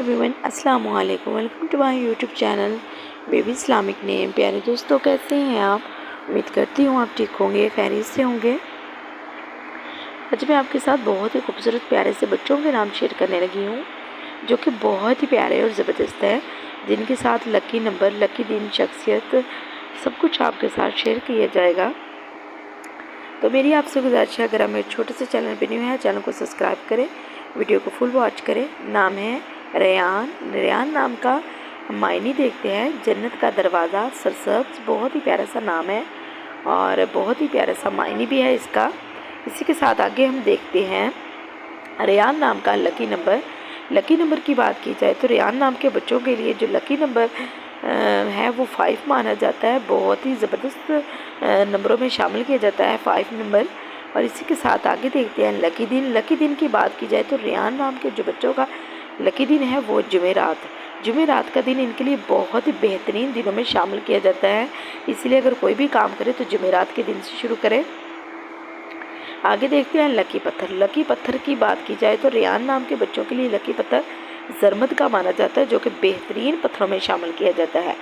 Everyone, अस्सलाम वालेकुम। Welcome to my YouTube channel baby Islamic name. प्यारे दोस्तों, कैसे हैं आप? उम्मीद करती हूँ आप ठीक होंगे, खैरियत से होंगे। आज मैं आपके साथ बहुत ही खूबसूरत प्यारे से बच्चों के नाम शेयर करने लगी हूँ, जो कि बहुत ही प्यारे और ज़बरदस्त है, जिनके साथ लकी नंबर, लकी दिन, शख्सियत सब कुछ आपके साथ शेयर किया जाएगा। तो मेरी आपसे गुजारिश है, अगर आप मेरे छोटे से चैनल पर न्यू है, चैनल को सब्सक्राइब करें, वीडियो को फुल वॉच करें। नाम है रेयान। रेयान नाम का मायने देखते हैं जन्नत का दरवाज़ा, सरसब्ज, बहुत ही प्यारा सा नाम है और बहुत ही प्यारा सा मायने भी है इसका। इसी के साथ आगे हम देखते हैं रेयान नाम का लकी नंबर। लकी नंबर की बात की जाए तो रेयान नाम के बच्चों के लिए जो लकी नंबर है वो 5 माना जाता है। बहुत ही ज़बरदस्त नंबरों में शामिल किया जाता है 5 नंबर। और इसी के साथ आगे देखते हैं लकी दिन। लकी दिन की बात की जाए तो रेयान नाम के जो बच्चों का लकी दिन है वो जुमेरात। जुमेरात का दिन इनके लिए बहुत ही बेहतरीन दिनों में शामिल किया जाता है, इसलिए अगर कोई भी काम करे तो जुमेरात के दिन से शुरू करें। आगे देखते हैं लकी पत्थर। लकी पत्थर की बात की जाए तो रेयान नाम के बच्चों के लिए लकी पत्थर जरमद का माना जाता है, जो कि बेहतरीन पत्थरों में शामिल किया जाता है।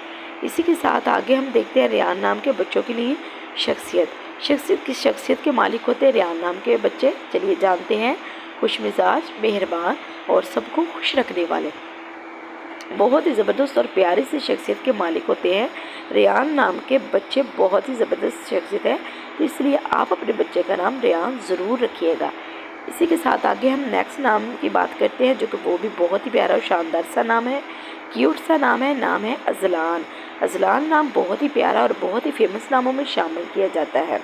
इसी के साथ आगे हम देखते हैं रेयान नाम के बच्चों के लिए शख्सियत के मालिक होते हैं रेयान नाम के बच्चे। चलिए जानते हैं। खुश मिजाज, मेहरबान और सबको खुश रखने वाले, बहुत ही ज़बरदस्त और प्यारी सी शख्सियत के मालिक होते हैं रेयान नाम के बच्चे। बहुत ही ज़बरदस्त शख्सियत है, तो इसलिए आप अपने बच्चे का नाम रेयान ज़रूर रखिएगा। इसी के साथ आगे हम नेक्स्ट नाम की बात करते हैं, जो कि वो भी बहुत ही प्यारा और शानदार सा नाम है, क्यूट सा नाम है अजलान। अजलान नाम बहुत ही प्यारा और बहुत ही फेमस नामों में शामिल किया जाता है।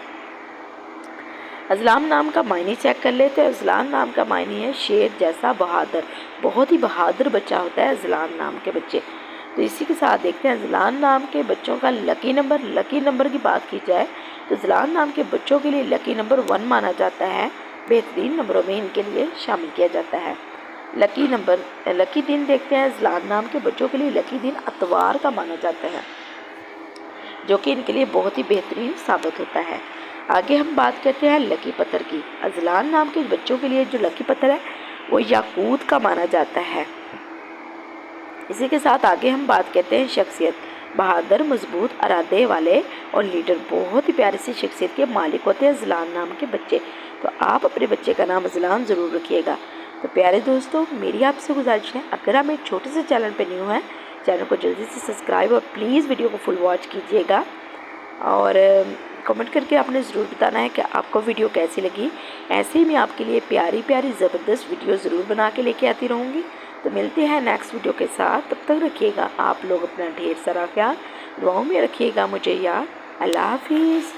अजलान नाम का मायने चेक कर लेते हैं। अजलान नाम का मायने है शेर जैसा बहादुर। बहुत ही बहादुर बच्चा होता है अजलान नाम के बच्चे। तो इसी के साथ देखते हैं अजलान नाम के बच्चों का लकी नंबर। लकी नंबर की बात की जाए तो अजलान नाम के बच्चों के लिए लकी नंबर 1 माना जाता है। बेहतरीन नंबरों में इनके लिए शामिल किया जाता है। लकी दिन देखते हैं। अजलान नाम के बच्चों के लिए लकी दिन अतवार का माना जाता है, जो कि इनके लिए बहुत ही बेहतरीन साबित होता है। आगे हम बात करते हैं लकी पत्थर की। अजलान नाम के बच्चों के लिए जो लकी पत्थर है वो याकूत का माना जाता है। इसी के साथ आगे हम बात करते हैं शख्सियत। बहादुर, मजबूत इरादे वाले और लीडर, बहुत ही प्यारी सी शख्सियत के मालिक होते हैं अजलान नाम के बच्चे। तो आप अपने बच्चे का नाम अजलान ज़रूर रखिएगा। तो प्यारे दोस्तों, मेरी आपसे गुजारिश है, अगर आप एक छोटे से चैनल पर न्यू हैं, चैनल को जल्दी से सब्सक्राइब और प्लीज़ वीडियो को फुल वॉच कीजिएगा और कमेंट करके आपने ज़रूर बताना है कि आपको वीडियो कैसी लगी। ऐसे ही मैं आपके लिए प्यारी प्यारी ज़बरदस्त वीडियो ज़रूर बना के लेके आती रहूँगी। तो मिलते हैं नेक्स्ट वीडियो के साथ। तब तक रखिएगा आप लोग अपना ढेर सारा ख्याल, दुआओं में रखिएगा मुझे याद। अल्लाह हाफिज़।